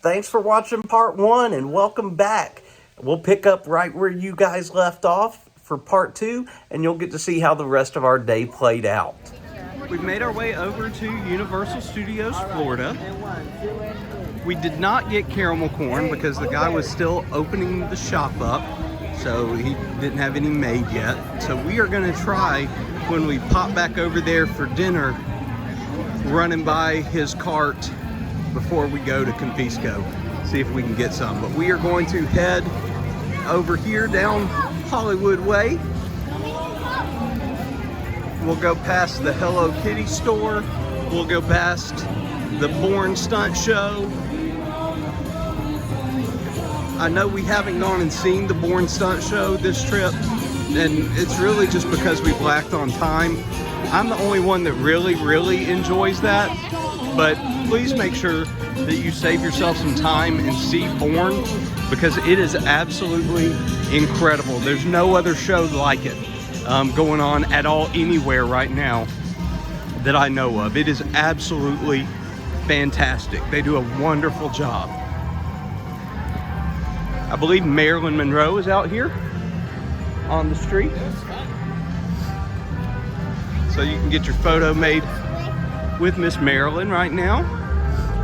Thanks for watching part one and welcome back. We'll pick up right where you guys left off for part two, and you'll get to see how the rest of our day played out. We've made our way over to Universal Studios, Florida. We did not get caramel corn because the guy was still opening the shop up, so he didn't have any made yet. So we are gonna try, when we pop back over there for dinner, running by his cart before we go to Confisco, see if we can get some. But we are going to head over here down Hollywood Way. We'll go past the Hello Kitty store. We'll go past the Bourne Stunt Show. I know we haven't gone and seen the Bourne Stunt Show this trip, and it's really just because we blacked on time. I'm the only one that really enjoys that, but please make sure that you save yourself some time and see Bourne, because it is absolutely incredible. There's no other show like it going on at all anywhere right now that I know of. It is absolutely fantastic. They do a wonderful job. I believe Marilyn Monroe is out here on the street, so you can get your photo made with Miss Marilyn right now.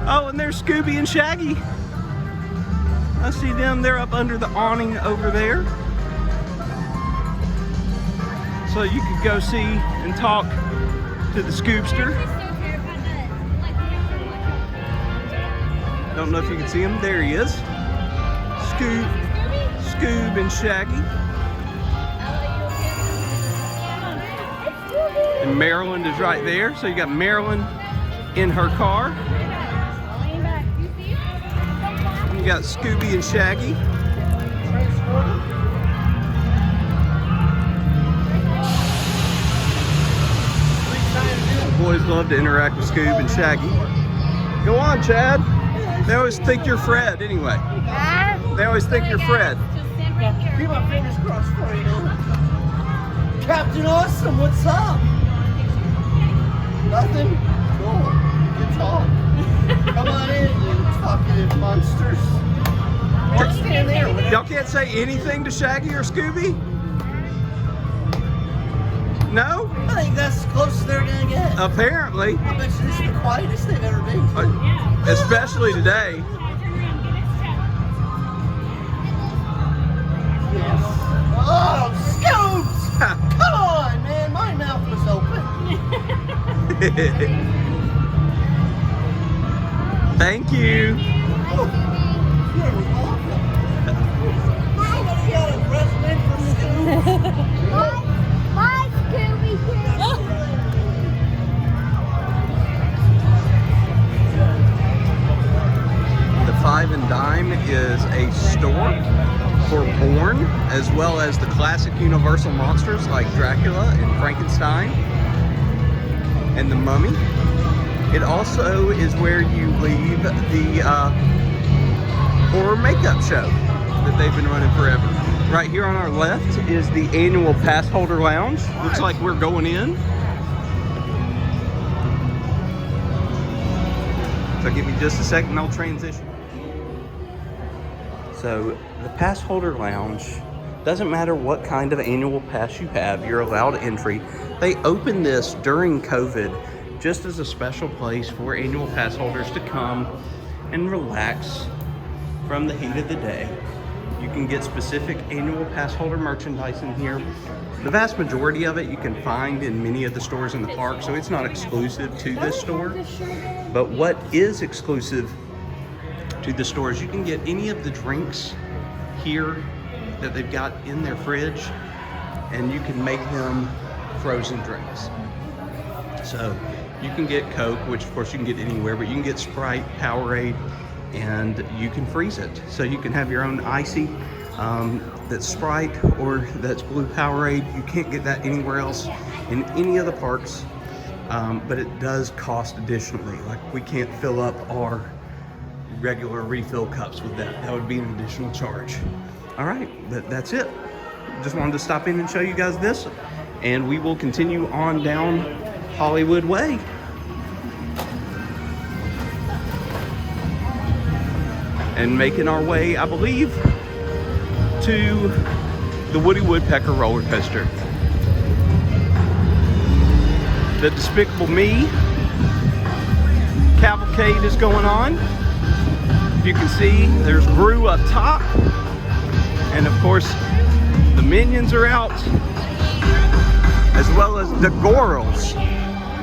Oh, and there's Scooby and Shaggy. I see them. They're up under the awning over there. So you could go see and talk to the Scoobster. Don't know if you can see him. There he is. Scoob and Shaggy. And Maryland is right there. So you got Maryland in her car. You got Scooby and Shaggy. The boys love to interact with Scoob and Shaggy. Go on, Chad. They always think you're Fred anyway. They always think you're Fred. Keep my fingers crossed for you. Captain Awesome, what's up? Nothing? Cool. Good talk. Come on in, you talkative monsters. Just stand there. Y'all can't say anything to Shaggy or Scooby? No? I think that's as close as they're gonna get. Apparently. I bet you this is the quietest they've ever been to. Especially today. Yes. Oh, Scoops! Come on, man. My mouth was open. Thank you. Oh, you're awful. Somebody got a wrestling for Scoops. My Scooby The Five and Dime is a store for Bourne, as well as the classic Universal monsters like Dracula and Frankenstein and the Mummy. It also is where you leave the horror makeup show that they've been running forever. Right here on our left is the annual pass holder lounge. Looks like we're going in. So give me just a second, I'll transition. So the pass holder lounge, doesn't matter what kind of annual pass you have, you're allowed entry. They opened this during COVID just as a special place for annual pass holders to come and relax from the heat of the day. You can get specific annual pass holder merchandise in here. The vast majority of it you can find in many of the stores in the park, so it's not exclusive to this store. But what is exclusive to the stores, you can get any of the drinks here that they've got in their fridge, and you can make them frozen drinks. So you can get Coke, which of course you can get anywhere, but you can get Sprite, Powerade, and you can freeze it. So you can have your own icy that's Sprite or that's blue Powerade. You can't get that anywhere else in any of the parks, but it does cost additionally. Like, we can't fill up our regular refill cups with that. That would be an additional charge. All right, that's it. Just wanted to stop in and show you guys this, and we will continue on down Hollywood Way. and making our way, I believe, to the Woody Woodpecker roller coaster. The Despicable Me cavalcade is going on. You can see there's Gru up top, and of course the Minions are out, as well as the girls.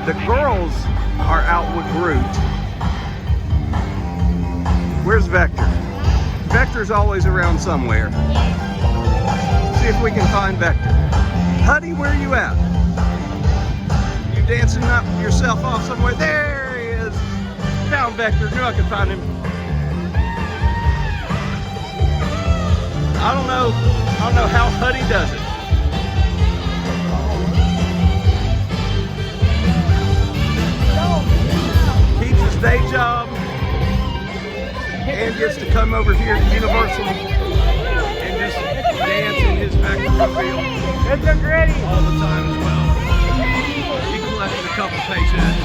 The girls are out with Gru. Where's Vector? Vector's always around somewhere. See if we can find Vector. Huddy, where are you at? You dancing up yourself off somewhere? There he is. Found Vector. Knew I could find him. I don't know how Huddy does it. Keeps his day job and gets to come over here to Universal and just dance in his Vector-mobile all the time as well. He collected a couple paychecks.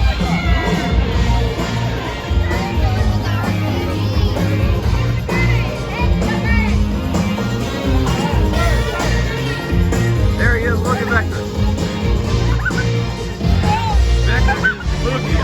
There he is, look at Vector. Vector is boogie.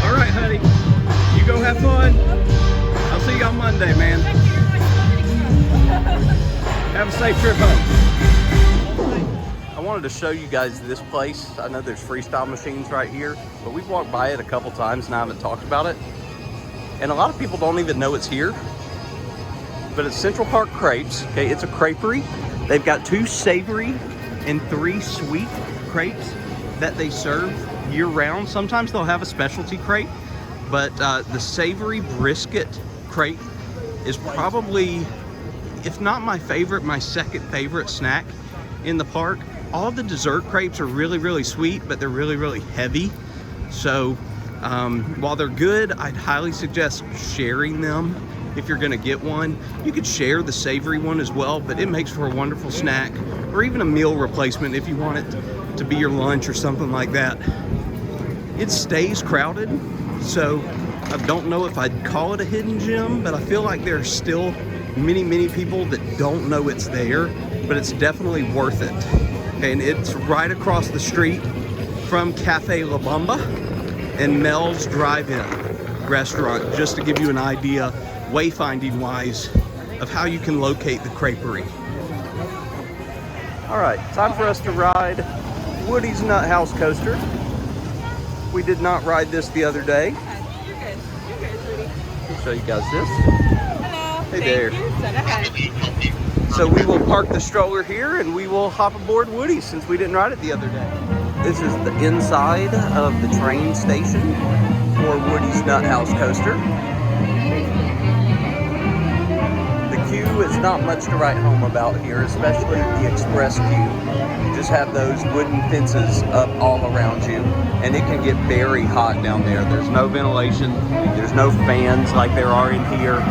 All right, honey, you go have fun. I'll see you on Monday, man. Have a safe trip home. I wanted to show you guys this place. I know there's freestyle machines right here, but we've walked by it a couple times and I haven't talked about it. And a lot of people don't even know it's here. But it's Central Park Crepes. Okay, it's a creperie. They've got 2 savory and 3 sweet crepes that they serve year round. Sometimes they'll have a specialty crepe, but the savory brisket crepe is probably, if not my favorite, my second favorite snack in the park. All the dessert crepes are really, really sweet, but they're really, really heavy. So while they're good, I'd highly suggest sharing them. If you're gonna get one, you could share the savory one as well, but it makes for a wonderful snack or even a meal replacement if you want it to be your lunch or something like that. It stays crowded, so I don't know if I'd call it a hidden gem, but I feel like there are still many people that don't know it's there, but it's definitely worth it. And it's right across the street from Cafe La Bamba and Mel's Drive-In restaurant, just to give you an idea, wayfinding wise, of how you can locate the creperie. All right, time for us to ride Woody's Nut House Coaster. We did not ride this the other day. You're good, Rudy. I'll show you guys this. Hello. Hey there. So we will park the stroller here and we will hop aboard Woody's since we didn't ride it the other day. This is the inside of the train station for Woody's Nut House Coaster. The queue is not much to write home about here, especially the express queue. You just have those wooden fences up all around you, and it can get very hot down there. There's no ventilation, there's no fans like there are in here.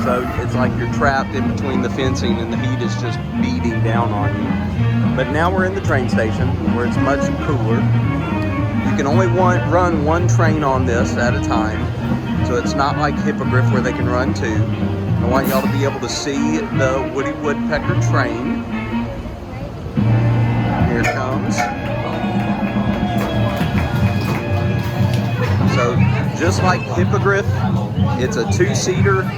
So it's like you're trapped in between the fencing and the heat is just beating down on you. But now we're in the train station where it's much cooler. You can only run one train on this at a time. So it's not like Hippogriff where they can run 2. I want y'all to be able to see the Woody Woodpecker train. Here it comes. So just like Hippogriff, it's a 2-seater.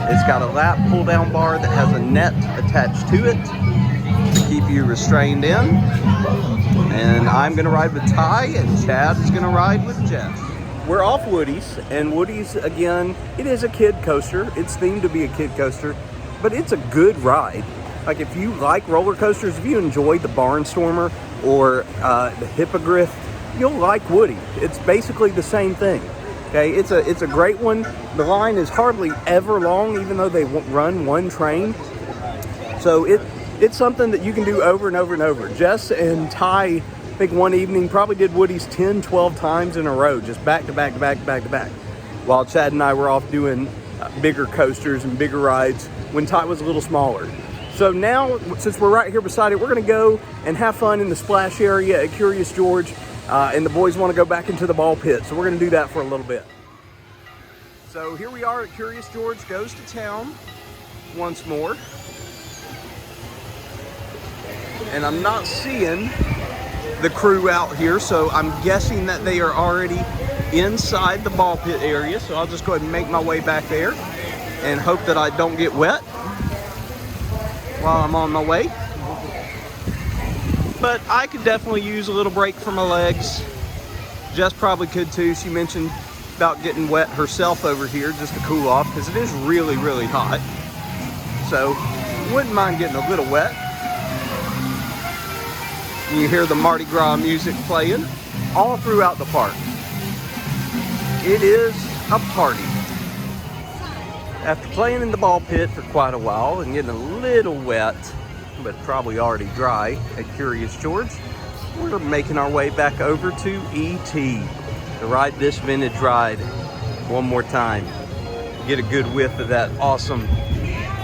It's got a lap pull-down bar that has a net attached to it to keep you restrained in. And I'm gonna ride with Ty, and Chad is gonna ride with Jeff. We're off Woody's, and Woody's, again, it is a kid coaster. It's themed to be a kid coaster, but it's a good ride. Like, if you like roller coasters, if you enjoyed the Barnstormer or the Hippogriff, you'll like Woody. It's basically the same thing. Okay, it's a great one. The line is hardly ever long, even though they run one train. So it's something that you can do over and over and over. Jess and Ty, I think one evening, probably did Woody's 10, 12 times in a row, just back to back to back to back to back. while Chad and I were off doing bigger coasters and bigger rides when Ty was a little smaller. So now, since we're right here beside it, we're gonna go and have fun in the splash area at Curious George, and the boys wanna go back into the ball pit, so we're gonna do that for a little bit. So here we are at Curious George Goes to Town once more. And I'm not seeing the crew out here, so I'm guessing that they are already inside the ball pit area. So I'll just go ahead and make my way back there and hope that I don't get wet while I'm on my way. But I could definitely use a little break for my legs. Jess probably could too. She mentioned about getting wet herself over here just to cool off, because it is really, really hot. So wouldn't mind getting a little wet. You hear the Mardi Gras music playing all throughout the park. It is a party. After playing in the ball pit for quite a while and getting a little wet, but probably already dry at Curious George, we're making our way back over to E.T. to ride this vintage ride one more time. Get a good whiff of that awesome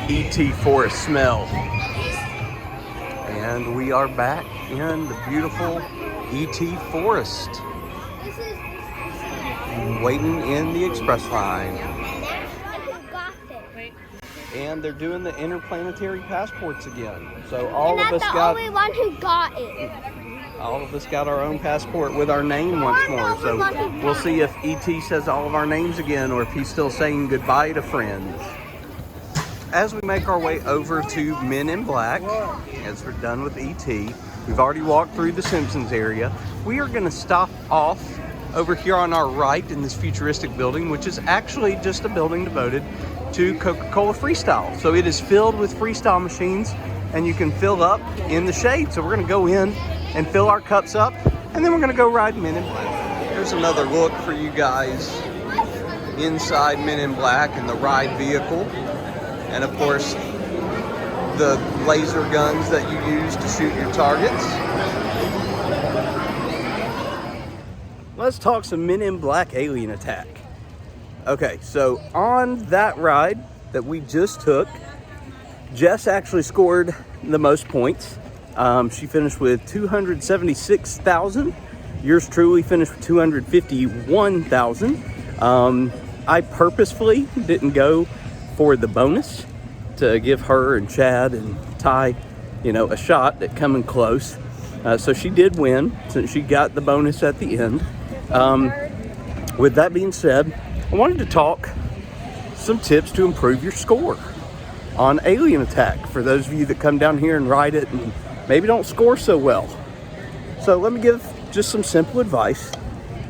E.T. forest smell. And we are back in the beautiful E.T. forest, waiting in the express line. And they're doing the interplanetary passports again. So all of us got the only one who got it. All of us got our own passport with our name once more. So we'll see if E.T. says all of our names again, or if he's still saying goodbye to friends. As we make our way over to Men in Black, as we're done with E.T., we've already walked through the Simpsons area. We are going to stop off over here on our right in this futuristic building, which is actually just a building devoted to Coca-Cola Freestyle. So it is filled with Freestyle machines, and you can fill up in the shade. So we're going to go in and fill our cups up, and then we're going to go ride Men in Black. Here's another look for you guys inside Men in Black and the ride vehicle. And of course, the laser guns that you use to shoot your targets. Let's talk some Men in Black Alien Attack. Okay, so on that ride that we just took, Jess actually scored the most points. She finished with 276,000. Yours truly finished with 251,000. I purposefully didn't go for the bonus to give her and Chad and Ty, a shot at coming close. So she did win since she got the bonus at the end. With that being said, I wanted to talk some tips to improve your score on Alien Attack for those of you that come down here and ride it and maybe don't score so well. So let me give just some simple advice.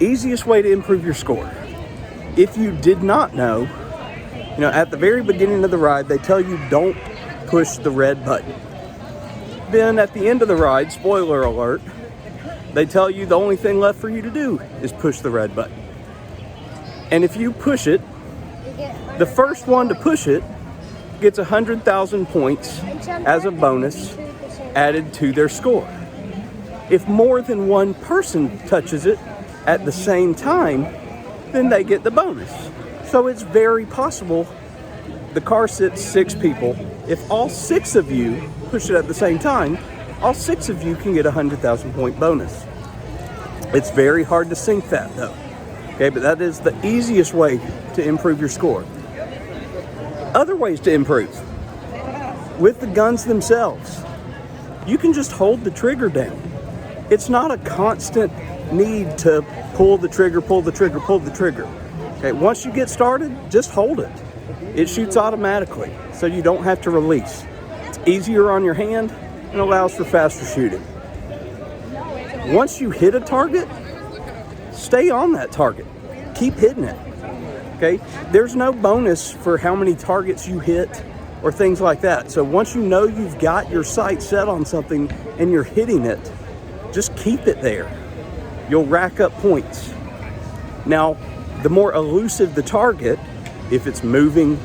Easiest way to improve your score. If you did not know, at the very beginning of the ride, they tell you don't push the red button. Then at the end of the ride, spoiler alert, they tell you the only thing left for you to do is push the red button. And if you push it, the first one to push it gets 100,000 points as a bonus added to their score. If more than one person touches it at the same time, then they get the bonus. So it's very possible. The car sits 6 people. If all 6 of you push it at the same time, all 6 of you can get a 100,000 point bonus. It's very hard to sync that though. Okay, but that is the easiest way to improve your score. Other ways to improve. With the guns themselves, you can just hold the trigger down. It's not a constant need to pull the trigger, pull the trigger, pull the trigger. Okay, once you get started, just hold it. It shoots automatically, so you don't have to release. It's easier on your hand and allows for faster shooting. Once you hit a target, stay on that target. Keep hitting it. Okay? There's no bonus for how many targets you hit or things like that. So once you know you've got your sight set on something and you're hitting it, just keep it there. You'll rack up points. Now, the more elusive the target, if it's moving,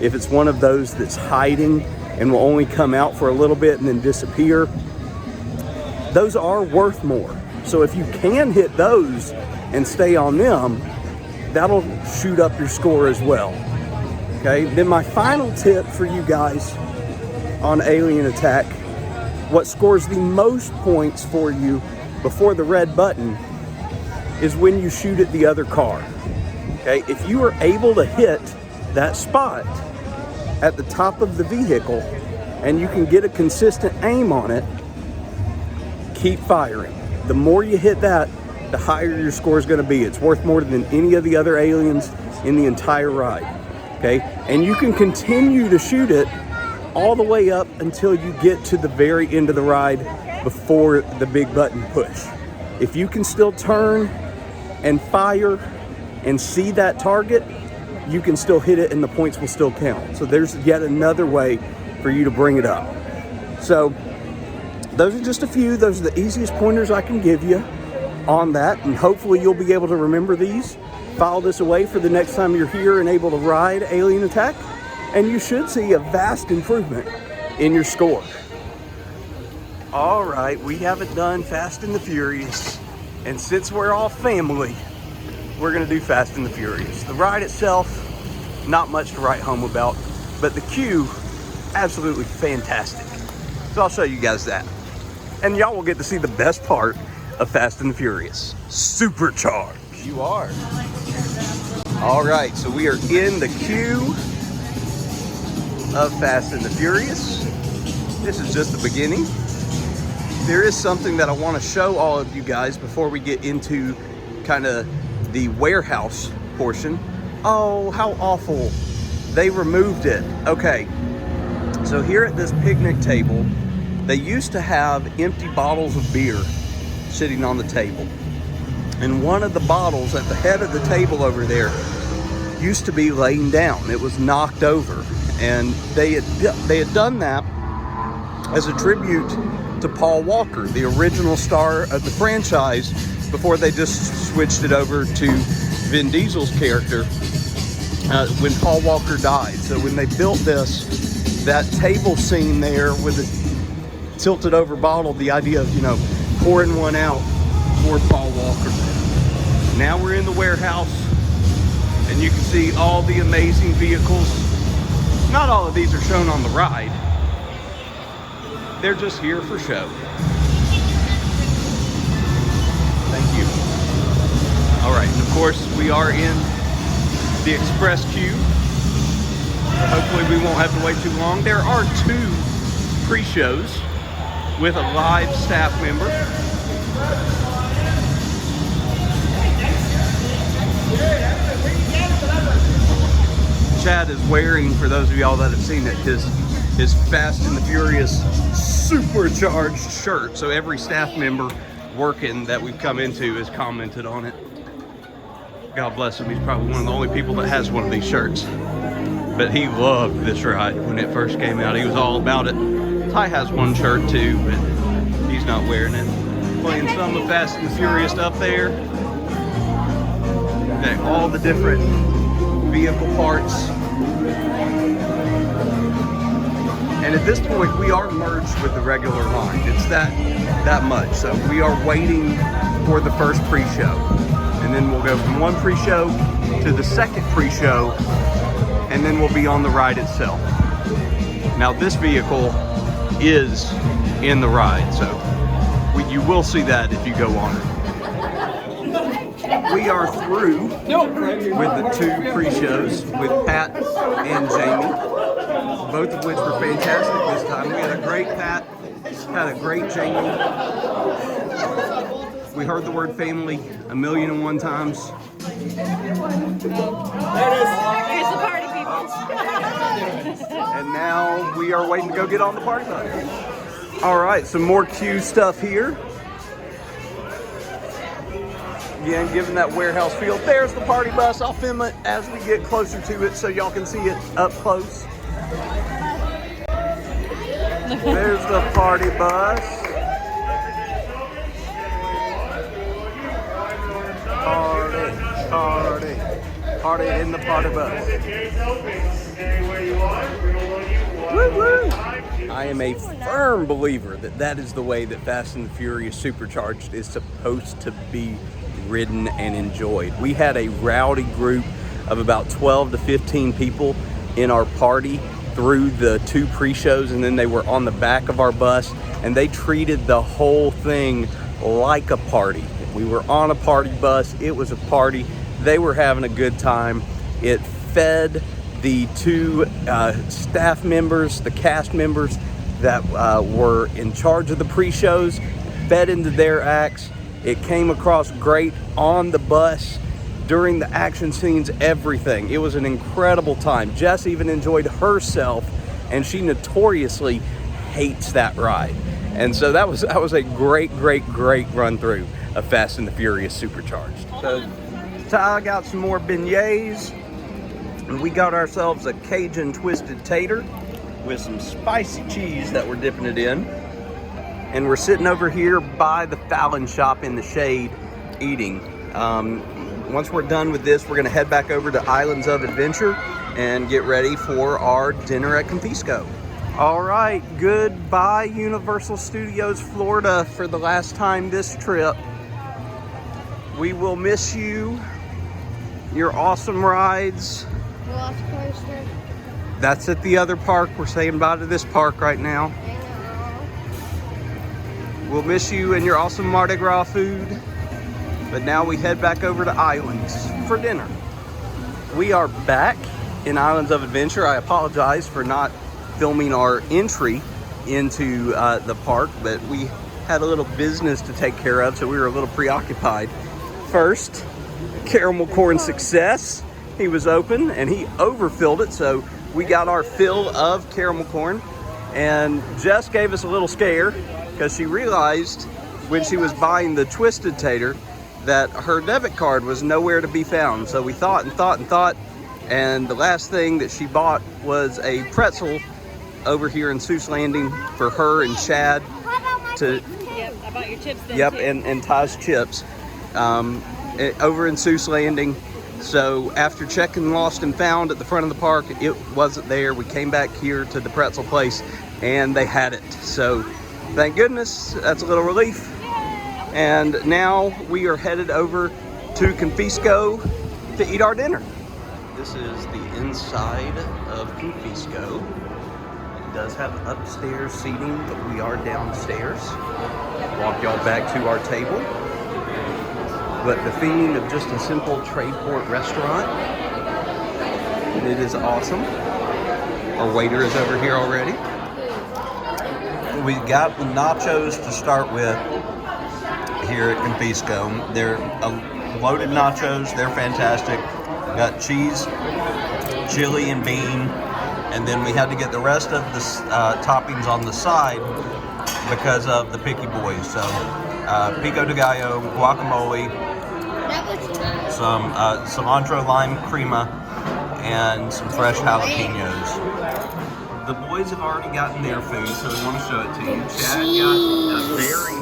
if it's one of those that's hiding and will only come out for a little bit and then disappear, those are worth more. So if you can hit those and stay on them, that'll shoot up your score as well. Okay, then my final tip for you guys on Alien Attack, what scores the most points for you before the red button is when you shoot at the other car. Okay, if you are able to hit that spot at the top of the vehicle and you can get a consistent aim on it, keep firing. The more you hit that, the higher your score is going to be. It's worth more than any of the other aliens in the entire ride. Okay, and you can continue to shoot it all the way up until you get to the very end of the ride before the big button push. If you can still turn and fire and see that target, you can still hit it and the points will still count. So there's yet another way for you to bring it up. So those are just a few. Those are the easiest pointers I can give you on that, and hopefully you'll be able to remember these. File this away for the next time you're here and able to ride Alien Attack, and you should see a vast improvement in your score. All right, we haven't done Fast and the Furious, and since we're all family, we're gonna do Fast and the Furious. The ride itself, not much to write home about, but the queue, absolutely fantastic. So I'll show you guys that. And y'all will get to see the best part of Fast and the Furious, supercharged. You are. All right, so we are in the queue of Fast and the Furious. This is just the beginning. There is something that I want to show all of you guys before we get into kind of the warehouse portion. Oh, how awful. They removed it. Okay, so here at this picnic table, they used to have empty bottles of beer sitting on the table. And one of the bottles at the head of the table over there used to be laying down. It was knocked over. And they had done that as a tribute to Paul Walker, the original star of the franchise, before they just switched it over to Vin Diesel's character when Paul Walker died. So when they built this, that table scene there with a tilted over bottle, the idea of, you know, pouring one out for Paul Walker. Now we're in the warehouse, and you can see all the amazing vehicles. Not all of these are shown on the ride. They're just here for show. Thank you. All right, and of course we are in the express queue. So hopefully we won't have to wait too long. There are 2 pre-shows with a live staff member. Chad is wearing, for those of y'all that have seen it, his Fast and the Furious supercharged shirt. So every staff member working that we've come into has commented on it. God bless him. He's probably one of the only people that has one of these shirts. But he loved this ride when it first came out. He was all about it. Ty has one shirt too, but he's not wearing it. Playing some of Fast and the Furious up there. Okay, all the different vehicle parts. And at this point, we are merged with the regular line. It's that much. So we are waiting for the first pre-show. And then we'll go from one pre-show to the second pre-show, and then we'll be on the ride itself. Now this vehicle is in the ride, so you will see that if you go on it. We are through with the 2 pre-shows with Pat and Jamie, both of which were fantastic this time. We had a great Pat, had a great Jamie. We heard the word family 1,000,001 times. Here's the party people. And now we are waiting to go get on the party bus. All right, some more queue stuff here. Again, given that warehouse feel. There's the party bus. I'll film it as we get closer to it so y'all can see it up close. There's the party bus. Party in the party bus. Woo woo! I am a firm believer that that is the way that Fast and the Furious Supercharged is supposed to be ridden and enjoyed. We had a rowdy group of about 12 to 15 people in our party through the 2 pre-shows, and then they were on the back of our bus, and they treated the whole thing like a party. We were on a party bus. It was a party. They were having a good time. It fed the 2 staff members, the cast members that were in charge of the pre-shows, fed into their acts. It came across great on the bus, during the action scenes, everything. It was an incredible time. Jess even enjoyed herself, and she notoriously hates that ride. And so that was a great run through of Fast and the Furious Supercharged. So Ty got some more beignets, and we got ourselves a Cajun twisted tater with some spicy cheese that we're dipping it in. And we're sitting over here by the Fallon shop in the shade eating. Once we're done with this, we're gonna head back over to Islands of Adventure and get ready for our dinner at Confisco. All right, goodbye Universal Studios Florida for the last time this trip. We will miss you, your awesome rides. Velocicoaster. That's at the other park. We're saying bye to this park right now. I know. We'll miss you and your awesome Mardi Gras food. But now we head back over to Islands for dinner. We are back in Islands of Adventure. I apologize for not filming our entry into the park, but we had a little business to take care of, so we were a little preoccupied. First, caramel corn success. He was open and he overfilled it, so we got our fill of caramel corn. And Jess gave us a little scare because she realized when she was buying the twisted tater that her debit card was nowhere to be found. So we thought, and the last thing that she bought was a pretzel over here in Seuss Landing for her and Chad to. Yep, I bought your chips then Yep, too. and Ty's chips over in Seuss Landing. So after checking Lost and Found at the front of the park, it wasn't there. We came back here to the pretzel place and they had it. So thank goodness, that's a little relief. And now we are headed over to Confisco to eat our dinner. This is the inside of Confisco. It does have upstairs seating, but we are downstairs. Walk y'all back to our table. But the theme of just a simple trade port restaurant. And it is awesome. Our waiter is over here already. We got the nachos to start with here at Confisco. They're loaded nachos. They're fantastic. Got cheese, chili, and bean. And then we had to get the rest of the toppings on the side because of the picky boys. So pico de gallo, guacamole, some cilantro lime crema, and some fresh jalapenos. The boys have already gotten their food, so we want to show it to you. Chad got a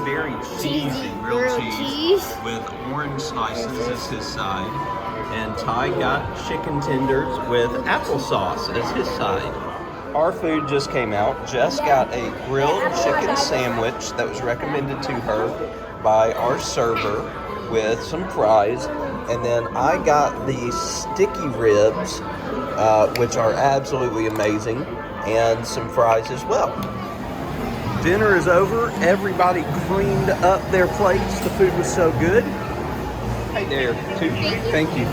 very cheesy grilled cheese with orange slices as his side. And Ty got chicken tenders with applesauce as his side. Our food just came out. Jess got a grilled chicken sandwich that was recommended to her by our server with some fries. And then I got the sticky ribs, which are absolutely amazing, and some fries as well. Dinner is over. Everybody cleaned up their plates. The food was so good. Hey there, thank you.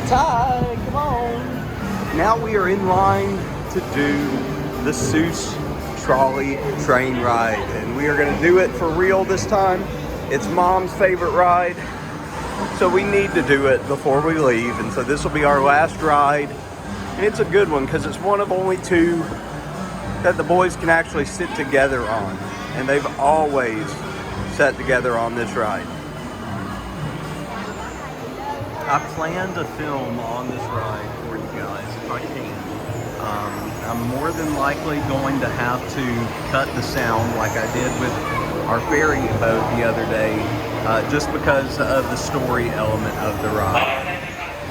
Ty, come on. Now we are in line to do the Seuss trolley train ride, and we are going to do it for real this time. It's Mom's favorite ride, so we need to do it before we leave, and so this will be our last ride. And it's a good one because it's one of only 2 that the boys can actually sit together on, and they've always sat together on this ride. I plan to film on this ride for you guys if I can. I'm more than likely going to have to cut the sound like I did with our ferry boat the other day, just because of the story element of the ride.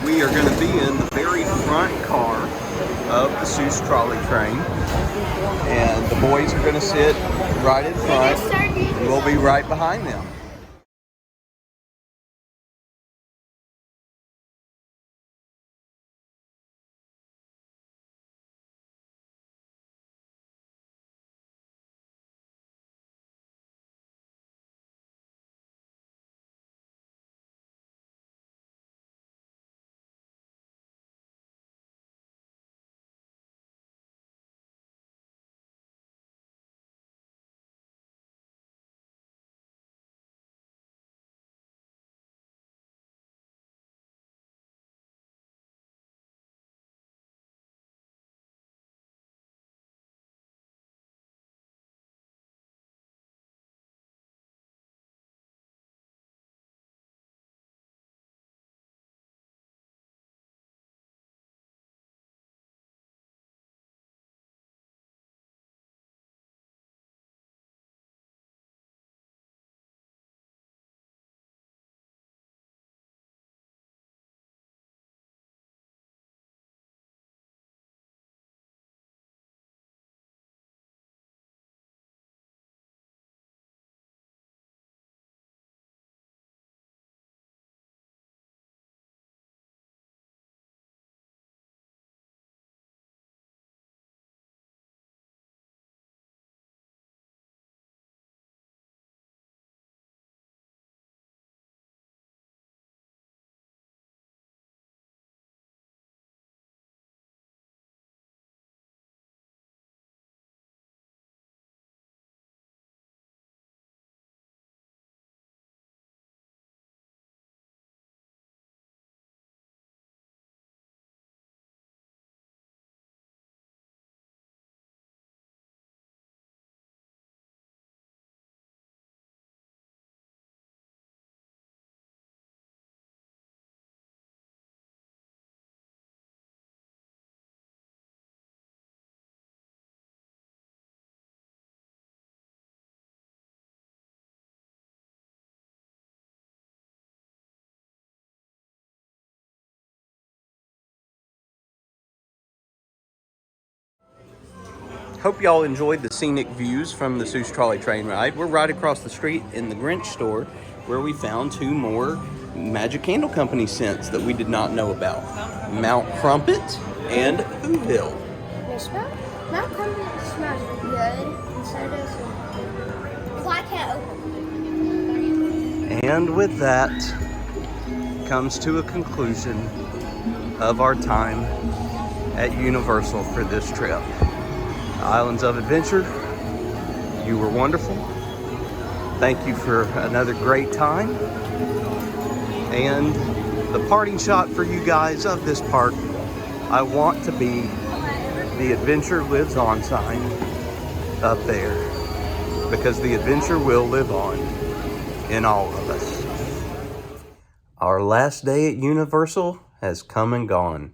We are going to be in the very front car of the Seuss trolley train, and the boys are going to sit right in front, and we'll be right behind them. Hope y'all enjoyed the scenic views from the Seuss Trolley train ride. We're right across the street in the Grinch store where we found 2 more Magic Candle Company scents that we did not know about. Mount Crumpet and Whoville. They smell. Mount Crumpet smells good, and so does. Well, I can't open it. And with that comes to a conclusion of our time at Universal for this trip. Islands of Adventure, you were wonderful. Thank you for another great time. And the parting shot for you guys of this park, I want to be the Adventure Lives On sign up there, because the adventure will live on in all of us. Our last day at Universal has come and gone.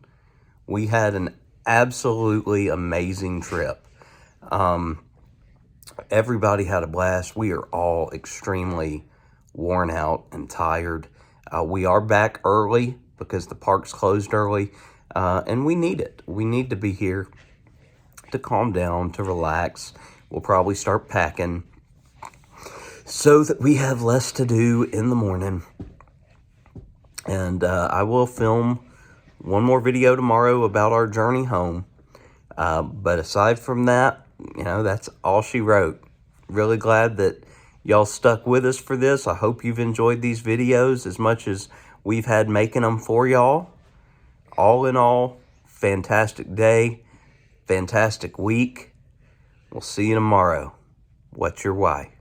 We had an absolutely amazing trip. Everybody had a blast. We are all extremely worn out and tired. We are back early because the park's closed early, and we need it. We need to be here to calm down, to relax. We'll probably start packing so that we have less to do in the morning. And I will film one more video tomorrow about our journey home. But aside from that, that's all she wrote. Really glad that y'all stuck with us for this. I hope you've enjoyed these videos as much as we've had making them for y'all. All in all, fantastic day, fantastic week. We'll see you tomorrow. What's your why?